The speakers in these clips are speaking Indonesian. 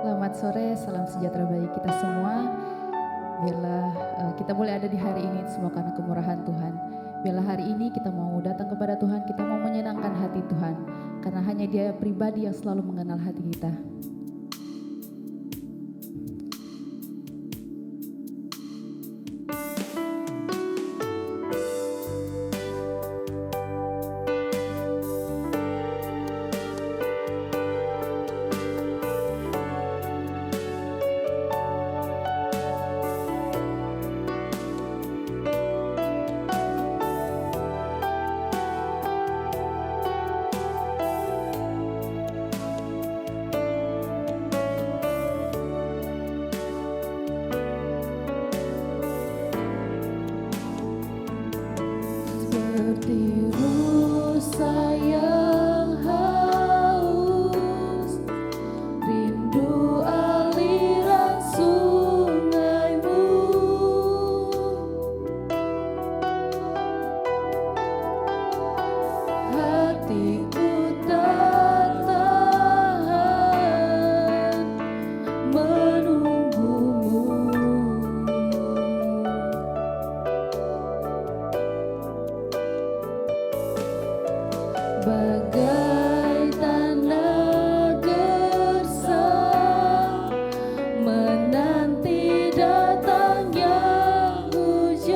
Selamat sore, salam sejahtera bagi kita semua. Biarlah kita boleh ada di hari ini semua karena kemurahan Tuhan. Biarlah hari ini kita mau datang kepada Tuhan, kita mau menyenangkan hati Tuhan. Karena hanya Dia pribadi yang selalu mengenal hati kita. Seperti rusa yang haus, rindu aliran sungaimu. Hatiku tak tahan menunggumu. Bagai tanah gersang menanti datangnya hujan.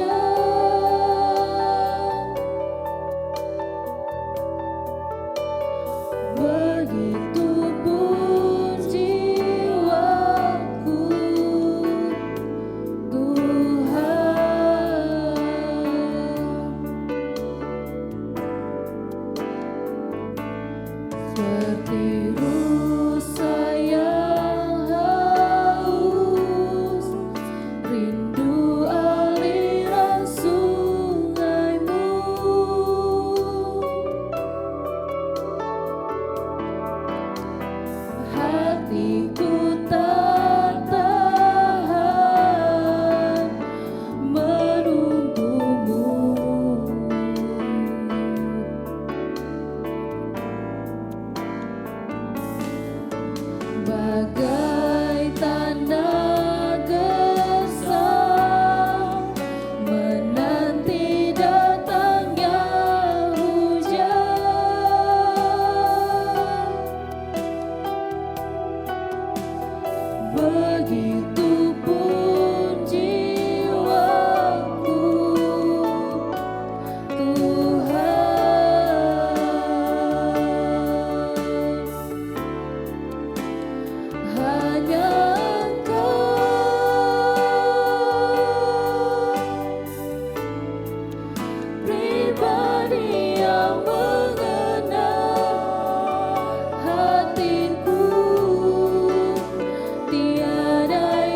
Begitupun jiwaku, Tuhan. Seperti rusa yang haus, rindu aliran sungaimu. Hatiku tak tahan menunggumu. Bagai tanah gersang menanti datangnya hujan. Begitupun jiwaku, Tuhan. Hanya Engkau pribadi yang mengenal hatiku. Tiada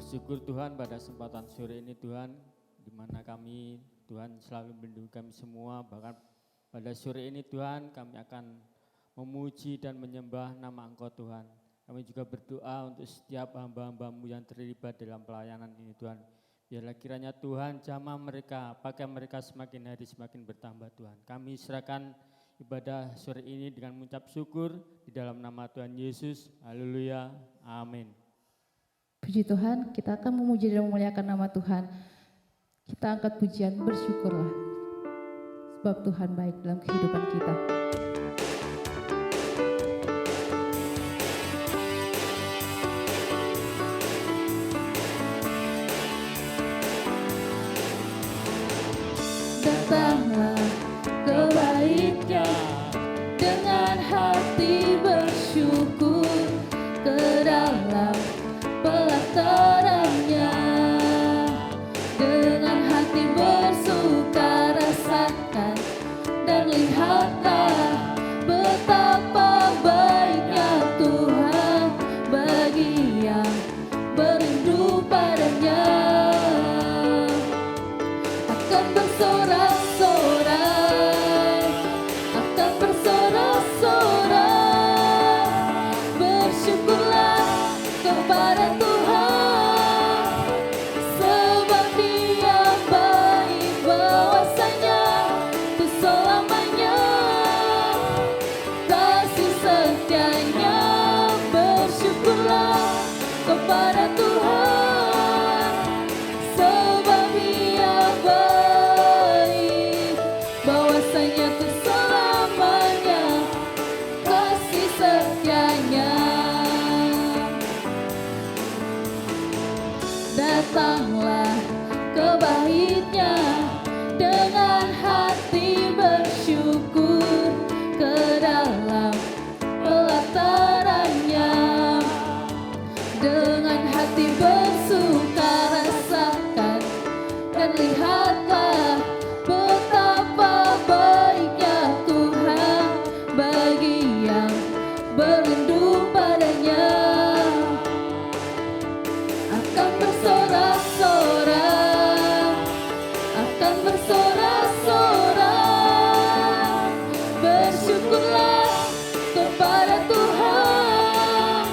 Bersyukur Tuhan pada kesempatan sore ini Tuhan, di mana kami Tuhan selalu melindungi kami semua, bahkan pada sore ini Tuhan kami akan memuji dan menyembah nama Engkau Tuhan. Kami juga berdoa untuk setiap hamba-hamba-Mu yang terlibat dalam pelayanan ini Tuhan. Biarlah kiranya Tuhan jamah mereka, pakai mereka semakin hari semakin bertambah Tuhan. Kami serahkan ibadah sore ini dengan mengucap syukur di dalam nama Tuhan Yesus. Haleluya. Amin. Puji Tuhan, kita akan memuji dan memuliakan nama Tuhan. Kita angkat pujian, bersyukurlah. Sebab Tuhan baik dalam kehidupan kita. Datanglah ke Bait-Nya dengan hati bersyukur, ke dalam pelatarannya dengan hati bersuka rasakan dan lihatlah betapa baiknya Tuhan bagi yang berindu padanya. Akan bersorak-sorai, akan bersorak-sorai, bersyukurlah kepada Tuhan, sebab Dia baik, bahwasanya untuk selamanya kasih setianya. Bersyukurlah kepada Tuhan, sebab Dia baik, bahwasanya untuk selamanya kasih setianya. Datanglah ke Bait-Nya dengan hati bersyukur, ke dalam pelatarannya dengan hati bersuka rasakan dan lihatlah betapa baiknya Tuhan bagi yang berindu padanya. Akan bersorak-sorak, akan bersorak-sorak, bersyukurlah kepada Tuhan,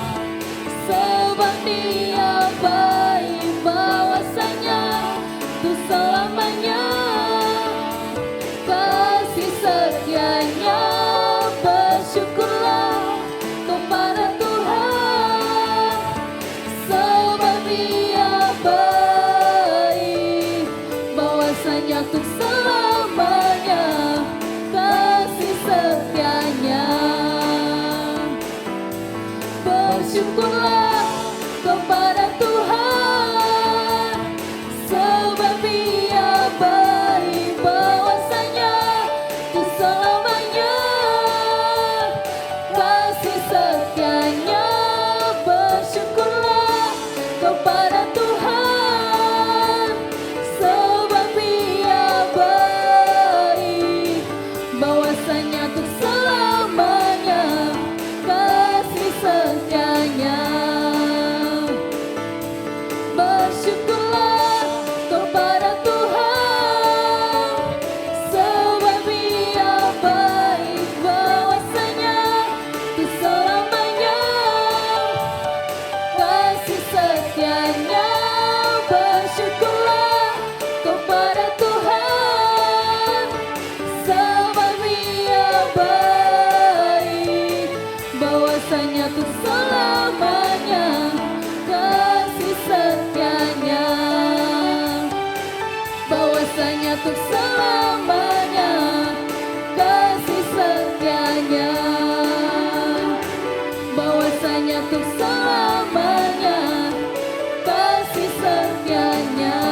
sebab Dia baik, bahwasanya untuk selamanya kasih setianya. Bersyukurlah kepada Tuhan, sebab Dia baik, bahwasanya untuk selamanya kasih setianya. Bersyukurlah kepada Tuhan, sebab Dia baik, bahwasanya untuk selamanya kasih setianya. Bersyukurlah kepada Tuhan, sebab Dia baik, bahwasanya untuk selamanya kasih setianya. selamanya kasih setianya, bahwasanya untuk selamanya kasih setianya, bahwasanya untuk selamanya kasih setianya.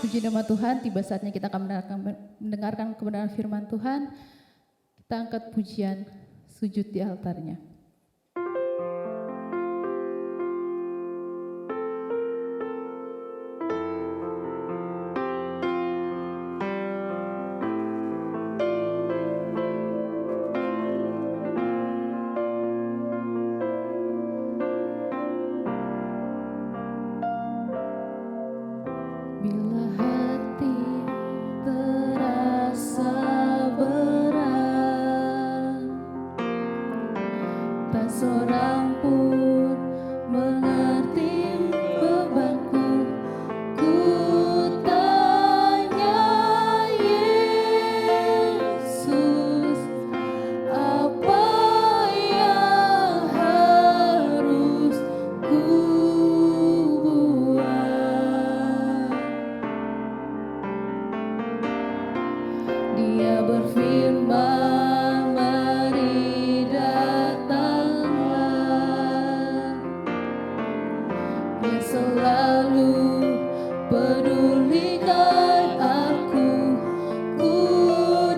Puji nama Tuhan, tiba saatnya kita akan mendengarkan kebenaran firman Tuhan. Kita angkat pujian sujud di altarnya. Bila hati terasa berat, tak seorang pun mengerti bebanku, ku tanya Yesus, apa yang harus ku buat? Dia berfirman, mari datanglah. Dia selalu pedulikan aku. Ku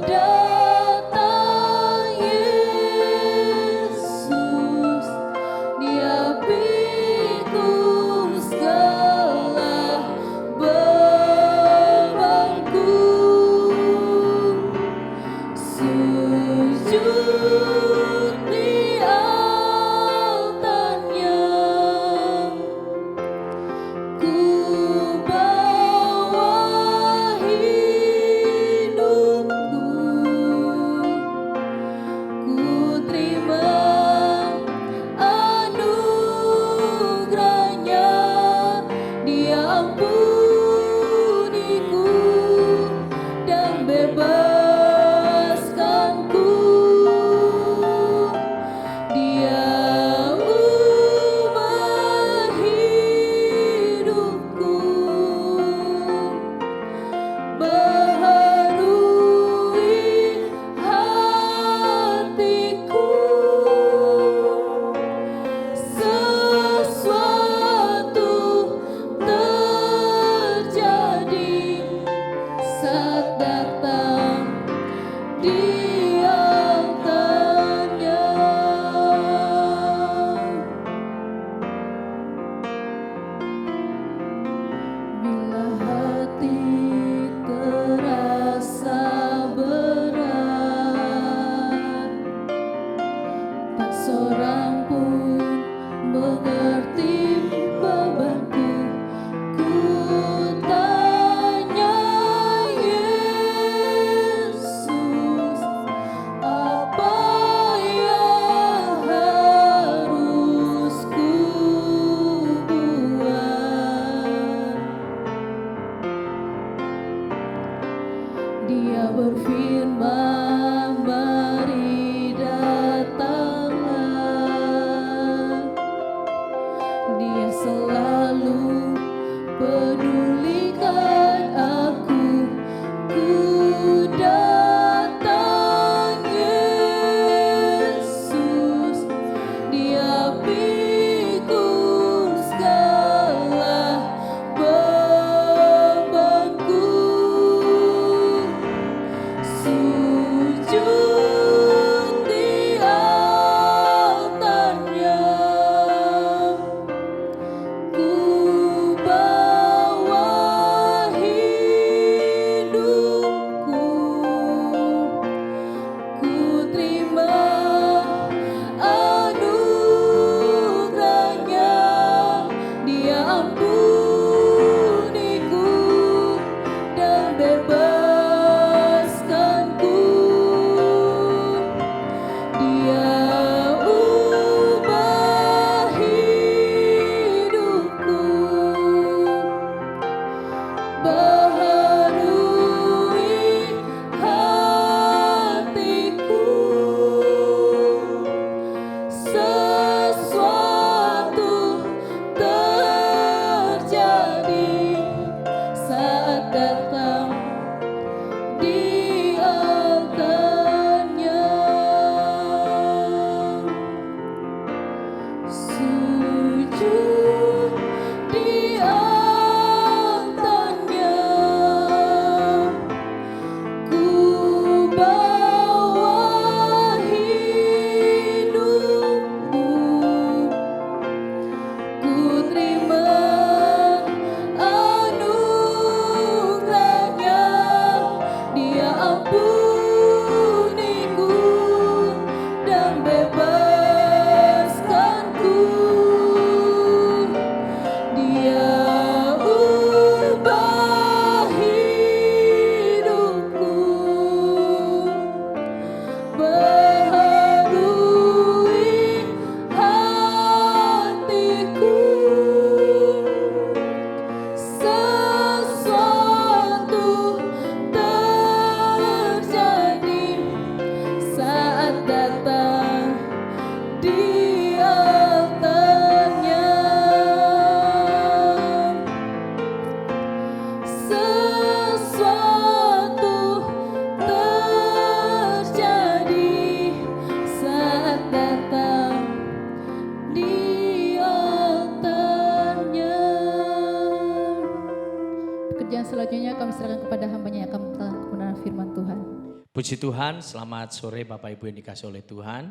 datang Yesus, Dia pikul segala bebanku. Sujud di altarnya, ku bawa hidupku, ku terima anugerahnya. Dia ampuniku dan bebaskanku. serahkan kepada hambanya yang akan memberitakan kebenaran firman Tuhan. Puji Tuhan, selamat sore Bapak Ibu yang dikasihi oleh Tuhan.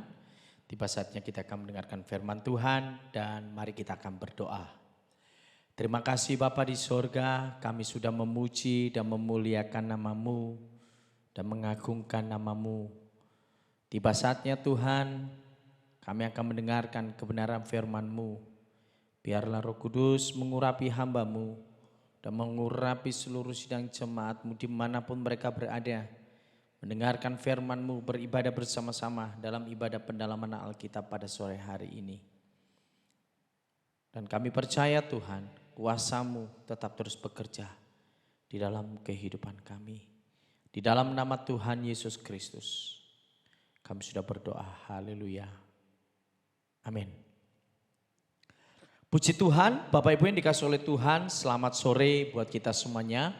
Tiba saatnya kita akan mendengarkan firman Tuhan dan mari kita akan berdoa. Terima kasih Bapa di sorga, kami sudah memuji dan memuliakan nama-Mu dan mengagungkan nama-Mu. Tiba saatnya Tuhan, kami akan mendengarkan kebenaran firman-Mu. Biarlah Roh Kudus mengurapi hamba-Mu dan mengurapi seluruh sidang jemaat-Mu dimanapun mereka berada. Mendengarkan firman-Mu, beribadah bersama-sama dalam ibadah pendalaman Alkitab pada sore hari ini. Dan kami percaya Tuhan, kuasa-Mu tetap terus bekerja di dalam kehidupan kami. Di dalam nama Tuhan Yesus Kristus, kami sudah berdoa. Haleluya. Amin. Puji Tuhan, Bapak Ibu yang dikasihi oleh Tuhan, selamat sore buat kita semuanya.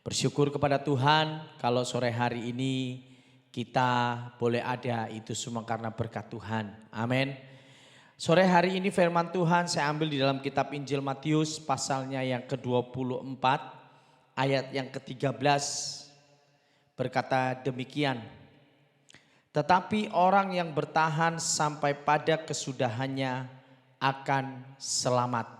Bersyukur kepada Tuhan kalau sore hari ini kita boleh ada, itu semua karena berkat Tuhan. Amin. Sore hari ini firman Tuhan saya ambil di dalam kitab Injil Matius pasalnya yang ke-24 ayat yang ke-13 berkata demikian. Tetapi orang yang bertahan sampai pada kesudahannya akan selamat.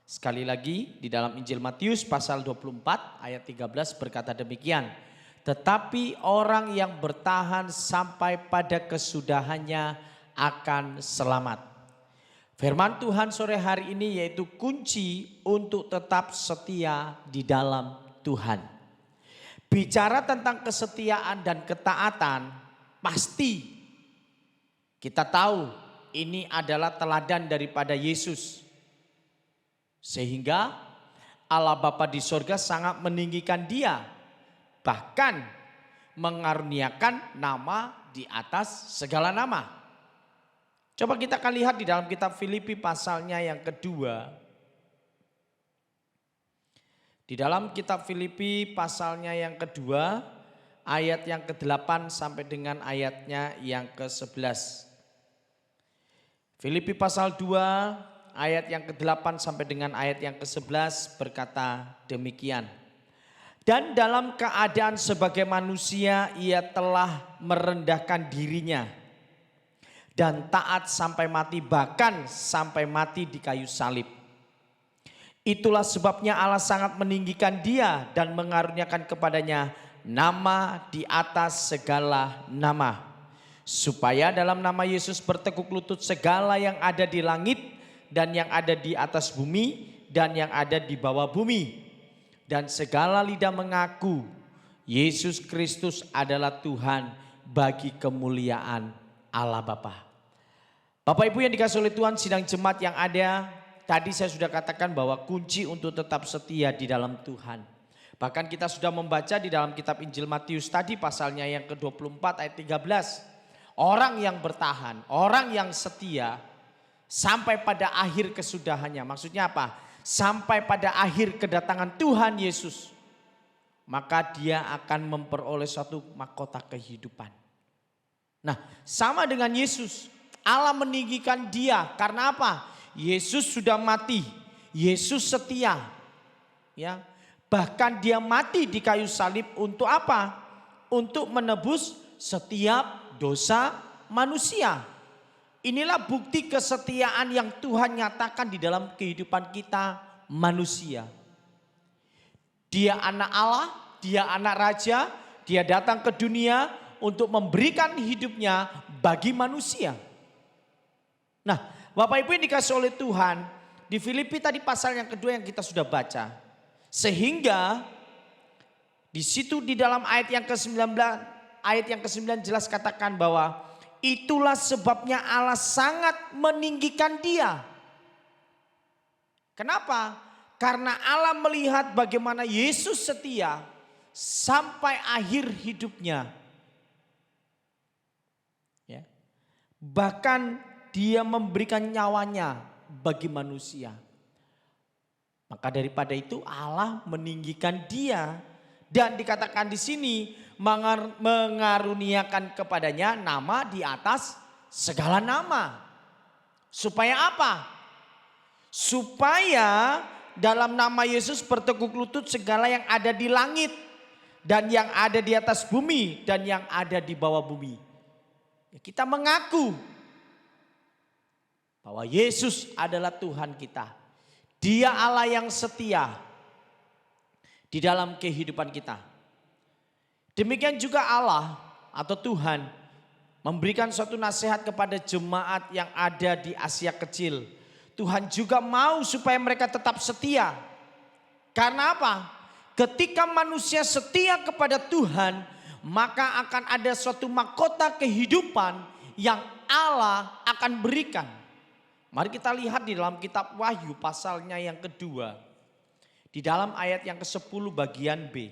Sekali lagi di dalam Injil Matius pasal 24 ayat 13 berkata demikian. Tetapi orang yang bertahan sampai pada kesudahannya akan selamat. Firman Tuhan sore hari ini yaitu kunci untuk tetap setia di dalam Tuhan. Bicara tentang kesetiaan dan ketaatan, pasti kita tahu ini adalah teladan daripada Yesus. Sehingga Allah Bapa di sorga sangat meninggikan dia. Bahkan mengaruniakan nama di atas segala nama. Coba kita akan lihat di dalam kitab Filipi pasalnya yang kedua. Di dalam kitab Filipi pasalnya yang kedua, ayat yang ke-8 sampai dengan ayatnya yang ke-11. Filipi pasal 2 ayat yang ke-8 sampai dengan ayat yang ke-11 berkata demikian. Dan dalam keadaan sebagai manusia ia telah merendahkan dirinya dan taat sampai mati, bahkan sampai mati di kayu salib. Itulah sebabnya Allah sangat meninggikan dia dan mengaruniakan kepadanya nama di atas segala nama. Supaya dalam nama Yesus bertekuk lutut segala yang ada di langit dan yang ada di atas bumi dan yang ada di bawah bumi. Dan segala lidah mengaku Yesus Kristus adalah Tuhan bagi kemuliaan Allah Bapa. Bapak Ibu yang dikasihi oleh Tuhan, sidang jemaat yang ada, tadi saya sudah katakan bahwa kunci untuk tetap setia di dalam Tuhan. Bahkan kita sudah membaca di dalam kitab Injil Matius tadi pasalnya yang ke-24 ayat 13. Orang yang bertahan, orang yang setia sampai pada akhir kesudahannya. Maksudnya apa? Sampai pada akhir kedatangan Tuhan Yesus. Maka dia akan memperoleh suatu mahkota kehidupan. Nah, sama dengan Yesus. Allah meninggikan dia karena apa? Yesus sudah mati. Yesus setia. Ya. Bahkan dia mati di kayu salib untuk apa? Untuk menebus setiap dosa manusia. Inilah bukti kesetiaan yang Tuhan nyatakan di dalam kehidupan kita manusia. Dia anak Allah, dia anak raja, dia datang ke dunia untuk memberikan hidupnya bagi manusia. Nah, Bapak Ibu yang dikasihi oleh Tuhan, di Filipi tadi pasal yang kedua yang kita sudah baca. Sehingga di situ di dalam ayat yang ke-9 jelas katakan bahwa itulah sebabnya Allah sangat meninggikan dia. Kenapa? Karena Allah melihat bagaimana Yesus setia sampai akhir hidupnya. Ya. Bahkan dia memberikan nyawanya bagi manusia. Maka daripada itu Allah meninggikan dia. Dan dikatakan di sini mengaruniakan kepadanya nama di atas segala nama. Supaya apa? Supaya dalam nama Yesus bertekuk lutut segala yang ada di langit dan yang ada di atas bumi dan yang ada di bawah bumi. Kita mengaku bahwa Yesus adalah Tuhan kita. Dia Allah yang setia di dalam kehidupan kita. Demikian juga Allah atau Tuhan memberikan suatu nasihat kepada jemaat yang ada di Asia Kecil. Tuhan juga mau supaya mereka tetap setia. Karena apa? Ketika manusia setia kepada Tuhan, maka akan ada suatu mahkota kehidupan yang Allah akan berikan. Mari kita lihat di dalam kitab Wahyu pasalnya yang kedua. Di dalam ayat yang ke-10 bagian B.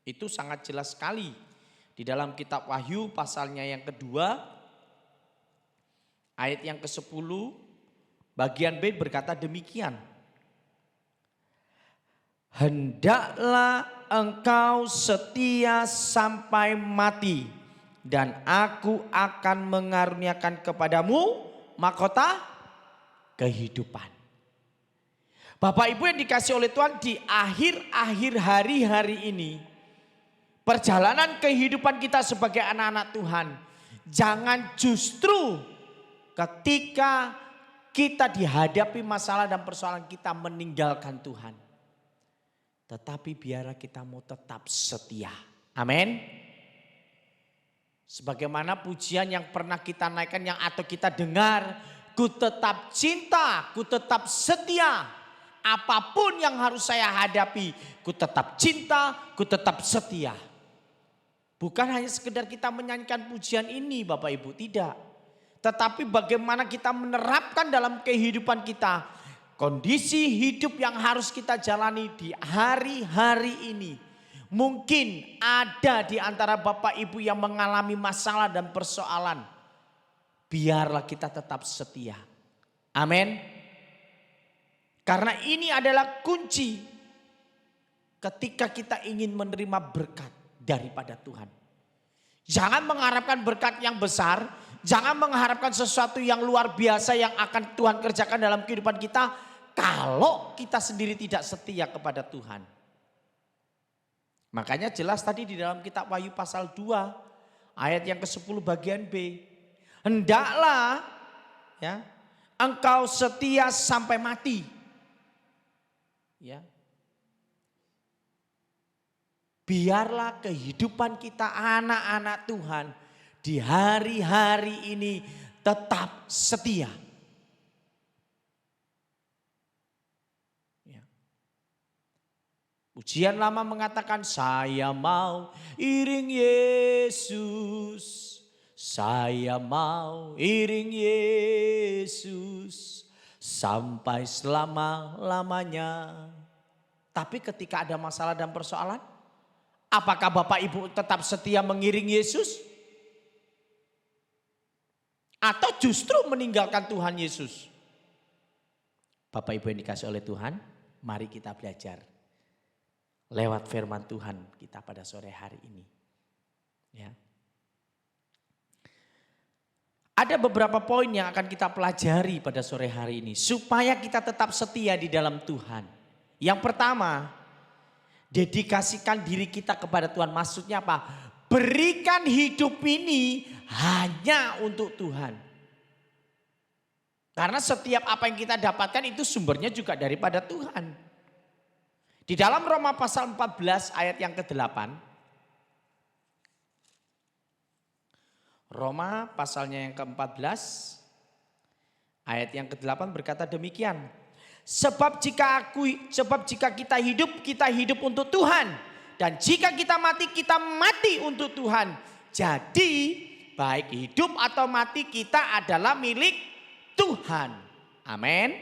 Itu sangat jelas sekali. Di dalam kitab Wahyu pasalnya yang kedua. Ayat yang ke-10 bagian B berkata demikian. Hendaklah engkau setia sampai mati dan aku akan mengaruniakan kepadamu mahkota kehidupan. Bapak Ibu yang dikasih oleh Tuhan, di akhir-akhir hari-hari ini, perjalanan kehidupan kita sebagai anak-anak Tuhan, jangan justru ketika kita dihadapi masalah dan persoalan kita meninggalkan Tuhan. Tetapi biarlah kita mau tetap setia. Amin. Sebagaimana pujian yang pernah kita naikkan atau kita dengar, ku tetap cinta, ku tetap setia. Apapun yang harus saya hadapi, ku tetap cinta, ku tetap setia. Bukan hanya sekedar kita menyanyikan pujian ini Bapak Ibu, tidak. Tetapi bagaimana kita menerapkan dalam kehidupan kita. Kondisi hidup yang harus kita jalani di hari-hari ini. Mungkin ada di antara Bapak Ibu yang mengalami masalah dan persoalan. Biarlah kita tetap setia. Amin. Karena ini adalah kunci ketika kita ingin menerima berkat daripada Tuhan. Jangan mengharapkan berkat yang besar, jangan mengharapkan sesuatu yang luar biasa yang akan Tuhan kerjakan dalam kehidupan kita kalau kita sendiri tidak setia kepada Tuhan. Makanya jelas tadi di dalam kitab Wahyu pasal 2 ayat yang ke-10 bagian B. Hendaklah ya, engkau setia sampai mati. Ya. Biarlah kehidupan kita anak-anak Tuhan di hari-hari ini tetap setia. Ya. Pujian lama mengatakan saya mau iring Yesus. Saya mau iring Yesus. Sampai selama-lamanya. Tapi ketika ada masalah dan persoalan, apakah Bapak Ibu tetap setia mengiring Yesus? Atau justru meninggalkan Tuhan Yesus? Bapak Ibu yang dikasih oleh Tuhan, mari kita belajar. Lewat firman Tuhan kita pada sore hari ini. Ya. Ada beberapa poin yang akan kita pelajari pada sore hari ini. Supaya kita tetap setia di dalam Tuhan. Yang pertama, dedikasikan diri kita kepada Tuhan. Maksudnya apa? Berikan hidup ini hanya untuk Tuhan. Karena setiap apa yang kita dapatkan itu sumbernya juga daripada Tuhan. Di dalam Roma pasal 14 ayat yang ke-8. Roma pasalnya yang ke-14 ayat yang ke-8 berkata demikian. Sebab jika kita hidup untuk Tuhan. Dan jika kita mati untuk Tuhan. Jadi baik hidup atau mati kita adalah milik Tuhan. Amin.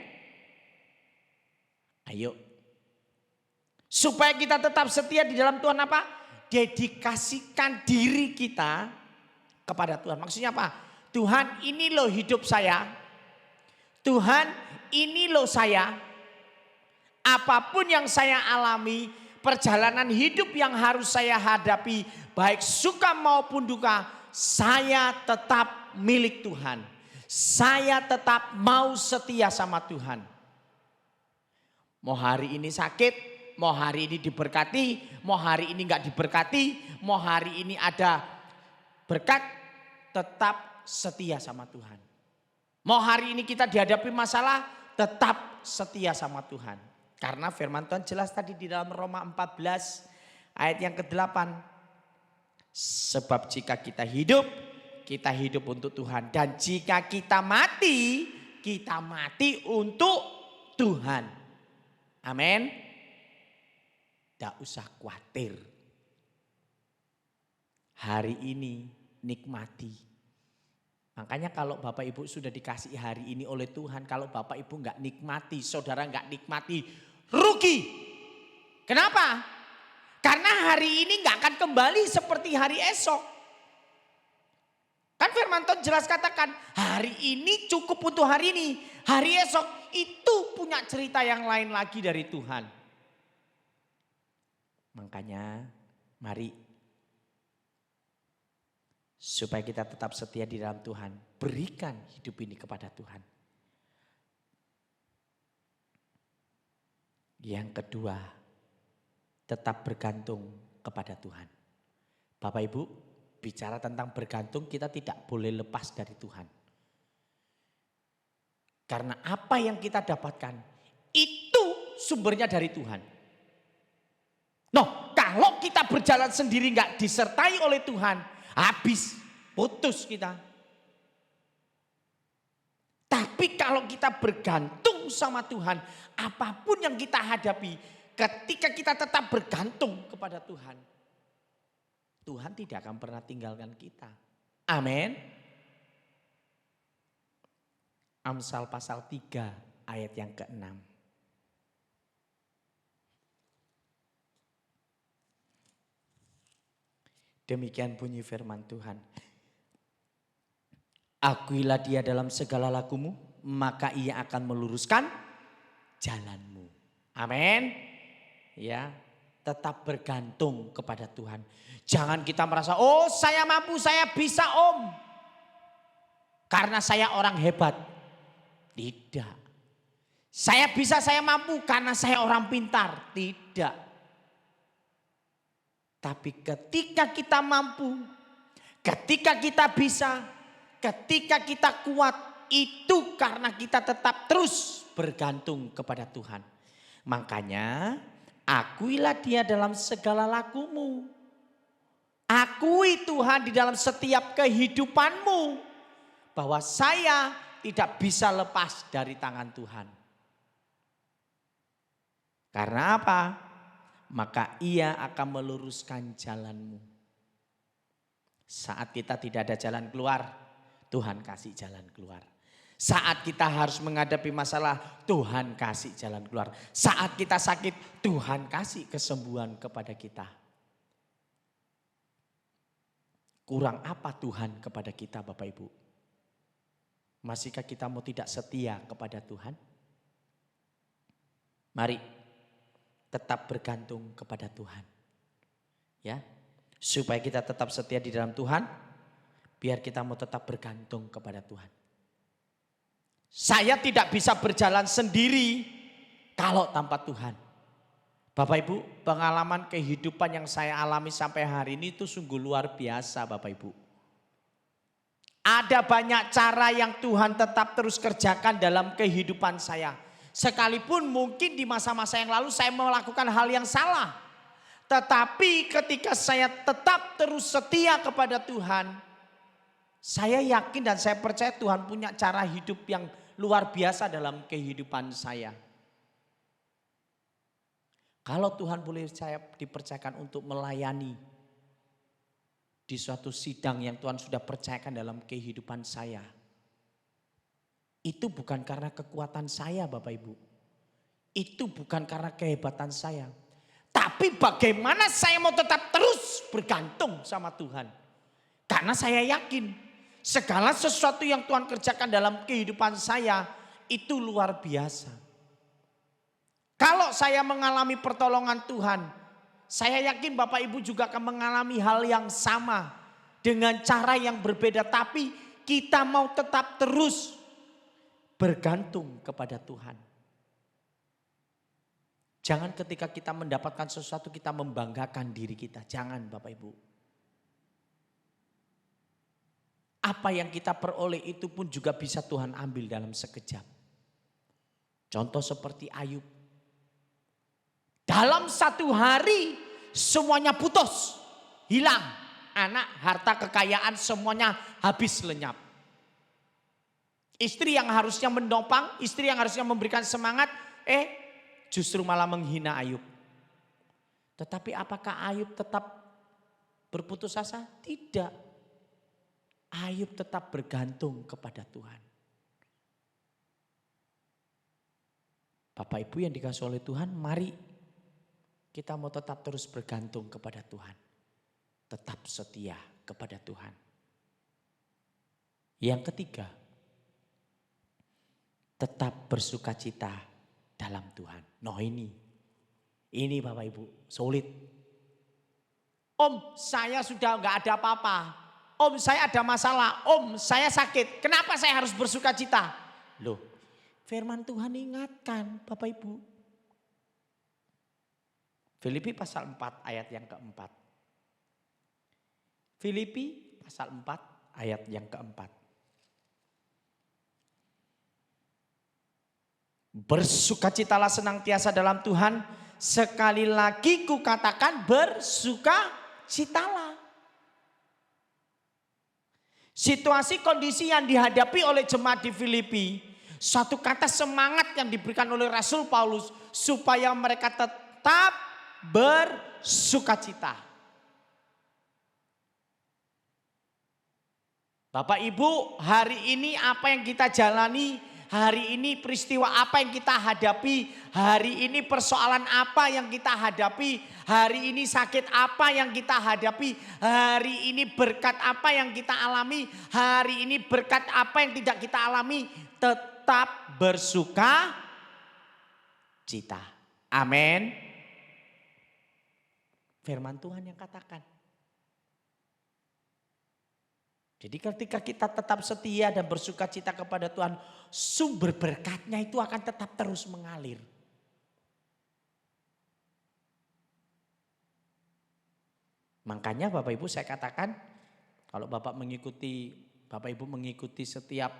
Ayo. Supaya kita tetap setia di dalam Tuhan apa? Dedikasikan diri kita kepada Tuhan. Maksudnya apa? Tuhan ini loh hidup saya. Tuhan ini loh saya. Apapun yang saya alami, perjalanan hidup yang harus saya hadapi, baik suka maupun duka, saya tetap milik Tuhan. Saya tetap mau setia sama Tuhan. Mau hari ini sakit, mau hari ini diberkati, mau hari ini enggak diberkati, mau hari ini ada berkat, tetap setia sama Tuhan. Mau hari ini kita dihadapi masalah, tetap setia sama Tuhan. Karena firman Tuhan jelas tadi di dalam Roma 14 ayat yang ke-8. Sebab jika kita hidup untuk Tuhan. Dan jika kita mati untuk Tuhan. Amin. Tidak usah khawatir. Hari ini nikmati. Makanya kalau Bapak Ibu sudah dikasih hari ini oleh Tuhan. Kalau Bapak Ibu enggak nikmati, saudara enggak nikmati, rugi. Kenapa? Karena hari ini enggak akan kembali seperti hari esok. Kan firman Tuhan jelas katakan, hari ini cukup untuk hari ini. Hari esok itu punya cerita yang lain lagi dari Tuhan. Makanya mari, supaya kita tetap setia di dalam Tuhan, berikan hidup ini kepada Tuhan. Yang kedua, tetap bergantung kepada Tuhan. Bapak Ibu, bicara tentang bergantung, kita tidak boleh lepas dari Tuhan. Karena apa yang kita dapatkan itu sumbernya dari Tuhan. Noh, kalau kita berjalan sendiri nggak disertai oleh Tuhan, habis, putus kita. Tapi kalau kita bergantung sama Tuhan, apapun yang kita hadapi, ketika kita tetap bergantung kepada Tuhan, Tuhan tidak akan pernah tinggalkan kita. Amin. Amsal pasal 3 ayat yang ke-6. Demikian bunyi firman Tuhan. Akuilah dia dalam segala lakumu, maka ia akan meluruskan jalanmu. Amin. Ya, tetap bergantung kepada Tuhan. Jangan kita merasa, oh saya mampu, saya bisa om. Karena saya orang hebat. Tidak. Saya bisa, saya mampu karena saya orang pintar. Tidak. Tapi ketika kita mampu, ketika kita bisa, ketika kita kuat, itu karena kita tetap terus bergantung kepada Tuhan. Makanya akuilah dia dalam segala lakumu. Akui Tuhan di dalam setiap kehidupanmu. Bahwa saya tidak bisa lepas dari tangan Tuhan. Karena apa? Maka ia akan meluruskan jalanmu. Saat kita tidak ada jalan keluar, Tuhan kasih jalan keluar. Saat kita harus menghadapi masalah, Tuhan kasih jalan keluar. Saat kita sakit, Tuhan kasih kesembuhan kepada kita. Kurang apa Tuhan kepada kita Bapak Ibu? Masihkah kita mau tidak setia kepada Tuhan? Mari tetap bergantung kepada Tuhan. Ya, supaya kita tetap setia di dalam Tuhan, biar kita mau tetap bergantung kepada Tuhan. Saya tidak bisa berjalan sendiri kalau tanpa Tuhan. Bapak Ibu, pengalaman kehidupan yang saya alami sampai hari ini itu sungguh luar biasa Bapak Ibu. Ada banyak cara yang Tuhan tetap terus kerjakan dalam kehidupan saya. Sekalipun mungkin di masa-masa yang lalu saya melakukan hal yang salah. Tetapi ketika saya tetap terus setia kepada Tuhan, saya yakin dan saya percaya Tuhan punya cara hidup yang luar biasa dalam kehidupan saya. Kalau Tuhan boleh saya dipercayakan untuk melayani di suatu sidang yang Tuhan sudah percayakan dalam kehidupan saya. Itu bukan karena kekuatan saya Bapak Ibu. Itu bukan karena kehebatan saya. Tapi bagaimana saya mau tetap terus bergantung sama Tuhan. Karena saya yakin segala sesuatu yang Tuhan kerjakan dalam kehidupan saya itu luar biasa. Kalau saya mengalami pertolongan Tuhan, saya yakin Bapak Ibu juga akan mengalami hal yang sama dengan cara yang berbeda. Tapi kita mau tetap terus bergantung kepada Tuhan. Jangan ketika kita mendapatkan sesuatu kita membanggakan diri kita. Jangan Bapak Ibu. Apa yang kita peroleh itu pun juga bisa Tuhan ambil dalam sekejap. Contoh seperti Ayub. Dalam satu hari semuanya putus, hilang. Anak, harta, kekayaan semuanya habis lenyap. Istri yang harusnya mendopang, istri yang harusnya memberikan semangat, justru malah menghina Ayub. Tetapi apakah Ayub tetap berputus asa? Tidak. Ayub tetap bergantung kepada Tuhan. Bapak Ibu yang dikasihi oleh Tuhan, mari kita mau tetap terus bergantung kepada Tuhan. Tetap setia kepada Tuhan. Yang ketiga, tetap bersukacita dalam Tuhan. Nah ini Bapak Ibu, sulit. Om, saya sudah enggak ada apa-apa. Om, saya ada masalah. Om, saya sakit. Kenapa saya harus bersukacita? Loh, firman Tuhan ingatkan Bapak Ibu. Filipi pasal 4 ayat yang keempat. Filipi pasal 4 ayat yang keempat. Bersukacitalah senantiasa dalam Tuhan. Sekali lagi kukatakan bersukacitalah. Situasi kondisi yang dihadapi oleh jemaat di Filipi. Satu kata semangat yang diberikan oleh Rasul Paulus. Supaya mereka tetap bersukacita. Bapak Ibu, hari ini apa yang kita jalani, hari ini peristiwa apa yang kita hadapi, hari ini persoalan apa yang kita hadapi, hari ini sakit apa yang kita hadapi, hari ini berkat apa yang kita alami, hari ini berkat apa yang tidak kita alami, tetap bersukacita. Amin. Firman Tuhan yang katakan. Jadi ketika kita tetap setia dan bersukacita kepada Tuhan, sumber berkatnya itu akan tetap terus mengalir. Makanya Bapak Ibu saya katakan, kalau Bapak Ibu mengikuti setiap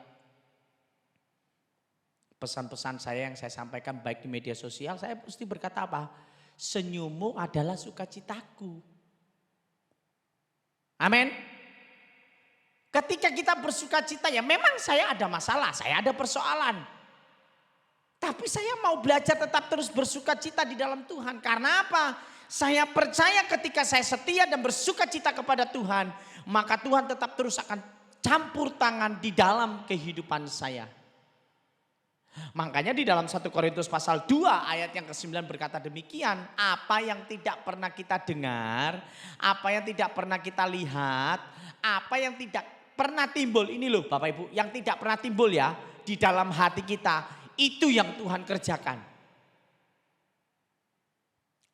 pesan-pesan saya yang saya sampaikan baik di media sosial, saya mesti berkata apa? Senyummu adalah sukacitaku. Amin. Ketika kita bersukacita ya memang saya ada masalah, saya ada persoalan. Tapi saya mau belajar tetap terus bersukacita di dalam Tuhan. Karena apa? Saya percaya ketika saya setia dan bersukacita kepada Tuhan, maka Tuhan tetap terus akan campur tangan di dalam kehidupan saya. Makanya di dalam 1 Korintus pasal 2 ayat yang ke-9 berkata demikian. Apa yang tidak pernah kita dengar, apa yang tidak pernah kita lihat, apa yang tidak pernah timbul. Ini loh Bapak Ibu, yang tidak pernah timbul ya di dalam hati kita. Itu yang Tuhan kerjakan.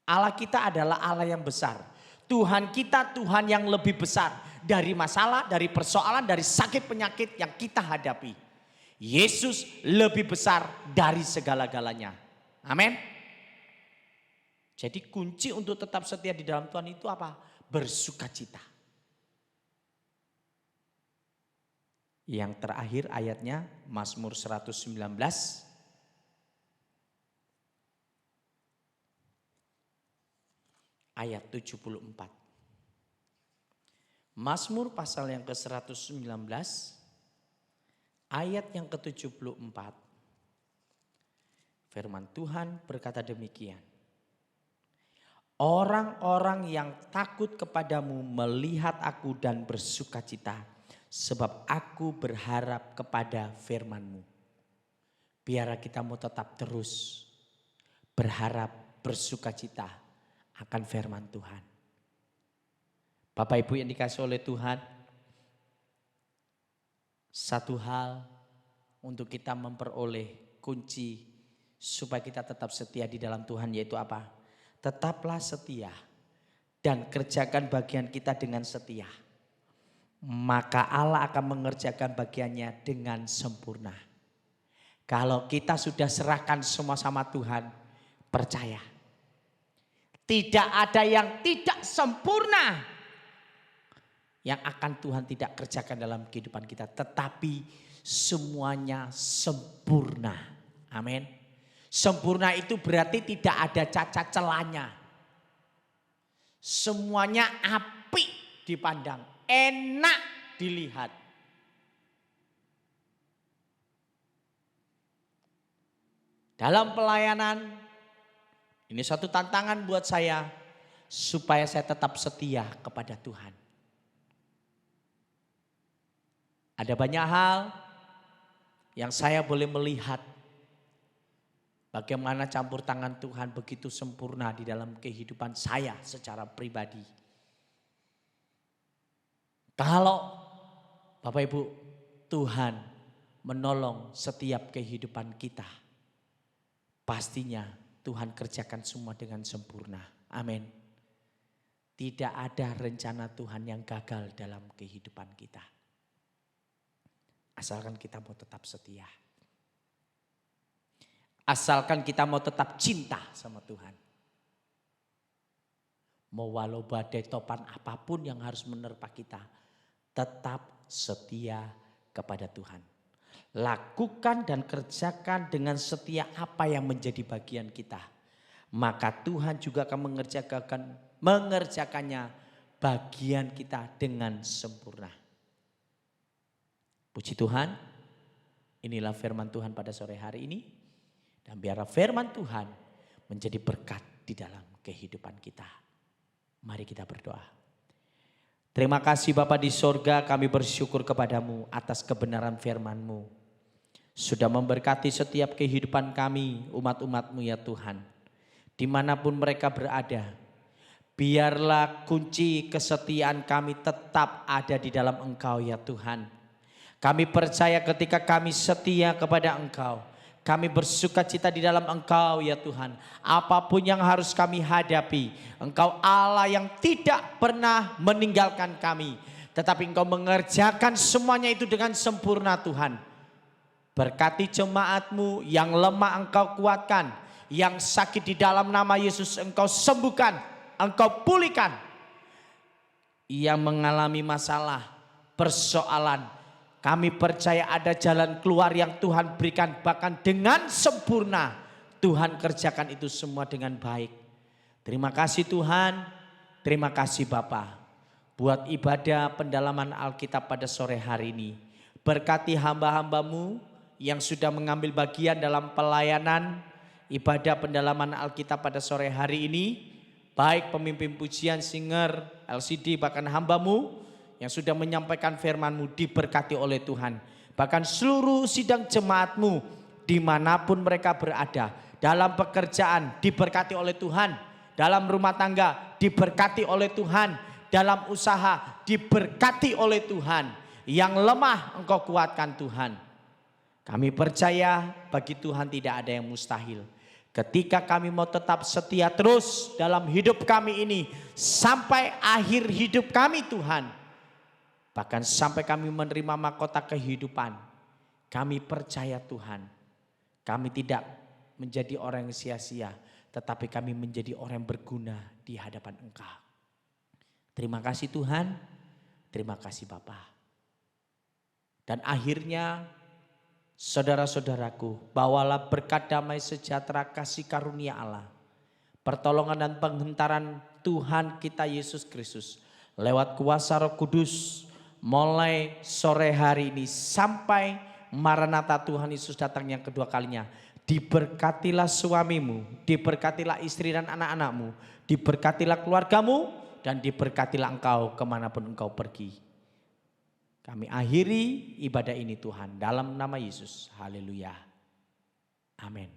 Allah kita adalah Allah yang besar. Tuhan kita Tuhan yang lebih besar dari masalah, dari persoalan, dari sakit penyakit yang kita hadapi. Yesus lebih besar dari segala-galanya. Amin. Jadi kunci untuk tetap setia di dalam Tuhan itu apa? Bersukacita. Yang terakhir ayatnya Mazmur 119 ayat 74. Mazmur pasal yang ke-119 ayat yang ke-74. Firman Tuhan berkata demikian. Orang-orang yang takut kepadamu melihat aku dan bersukacita, sebab aku berharap kepada firman-Mu. Biar kita mau tetap terus berharap bersukacita akan firman Tuhan. Bapak Ibu yang dikasihi oleh Tuhan, satu hal untuk kita memperoleh kunci supaya kita tetap setia di dalam Tuhan yaitu apa? Tetaplah setia dan kerjakan bagian kita dengan setia. Maka Allah akan mengerjakan bagiannya dengan sempurna. Kalau kita sudah serahkan semua sama Tuhan, percaya Tidak ada yang tidak sempurna yang akan Tuhan tidak kerjakan dalam kehidupan kita. Tetapi semuanya sempurna. Amin. Sempurna itu berarti tidak ada cacat celanya. Semuanya apik dipandang, enak dilihat. Dalam pelayanan, ini satu tantangan buat saya supaya saya tetap setia kepada Tuhan. Ada banyak hal yang saya boleh melihat bagaimana campur tangan Tuhan begitu sempurna di dalam kehidupan saya secara pribadi. Kalau Bapak Ibu, Tuhan menolong setiap kehidupan kita, pastinya Tuhan kerjakan semua dengan sempurna. Amin. Tidak ada rencana Tuhan yang gagal dalam kehidupan kita. Asalkan kita mau tetap setia. Asalkan kita mau tetap cinta sama Tuhan. Mau walau badai topan apapun yang harus menerpa kita, tetap setia kepada Tuhan. Lakukan dan kerjakan dengan setia apa yang menjadi bagian kita. Maka Tuhan juga akan mengerjakannya bagian kita dengan sempurna. Puji Tuhan, inilah firman Tuhan pada sore hari ini. Dan biarlah firman Tuhan menjadi berkat di dalam kehidupan kita. Mari kita berdoa. Terima kasih Bapa di sorga, kami bersyukur kepadamu atas kebenaran firman-Mu. Sudah memberkati setiap kehidupan kami, umat-umat-Mu ya Tuhan. Dimanapun mereka berada, biarlah kunci kesetiaan kami tetap ada di dalam Engkau ya Tuhan. Kami percaya ketika kami setia kepada Engkau, kami bersukacita di dalam Engkau ya Tuhan. Apapun yang harus kami hadapi, Engkau Allah yang tidak pernah meninggalkan kami. Tetapi Engkau mengerjakan semuanya itu dengan sempurna Tuhan. Berkati jemaat-Mu yang lemah Engkau kuatkan. Yang sakit di dalam nama Yesus Engkau sembuhkan. Engkau pulihkan. Yang mengalami masalah, persoalan, kami percaya ada jalan keluar yang Tuhan berikan. Bahkan dengan sempurna Tuhan kerjakan itu semua dengan baik. Terima kasih Tuhan. Terima kasih Bapa. Buat ibadah pendalaman Alkitab pada sore hari ini. Berkati hamba-hamba-Mu yang sudah mengambil bagian dalam pelayanan ibadah pendalaman Alkitab pada sore hari ini. Baik pemimpin pujian, singer, LCD, bahkan hamba-Mu yang sudah menyampaikan firman-Mu diberkati oleh Tuhan. Bahkan seluruh sidang jemaat-Mu dimanapun mereka berada. Dalam pekerjaan diberkati oleh Tuhan. Dalam rumah tangga diberkati oleh Tuhan. Dalam usaha diberkati oleh Tuhan. Yang lemah Engkau kuatkan Tuhan. Kami percaya bagi Tuhan tidak ada yang mustahil. Ketika kami mau tetap setia terus dalam hidup kami ini. Sampai akhir hidup kami Tuhan. Bahkan sampai kami menerima mahkota kehidupan. Kami percaya Tuhan. Kami tidak menjadi orang yang sia-sia. Tetapi kami menjadi orang yang berguna di hadapan Engkau. Terima kasih Tuhan. Terima kasih Bapa. Dan akhirnya saudara-saudaraku, bawalah berkat damai sejahtera kasih karunia Allah. Pertolongan dan penghentaran Tuhan kita Yesus Kristus. Lewat kuasa Roh Kudus mulai sore hari ini sampai Maranatha Tuhan Yesus datang yang kedua kalinya. Diberkatilah suamimu, diberkatilah istri dan anak-anakmu, diberkatilah keluargamu dan diberkatilah engkau kemanapun engkau pergi. Kami akhiri ibadah ini Tuhan dalam nama Yesus. Haleluya. Amin.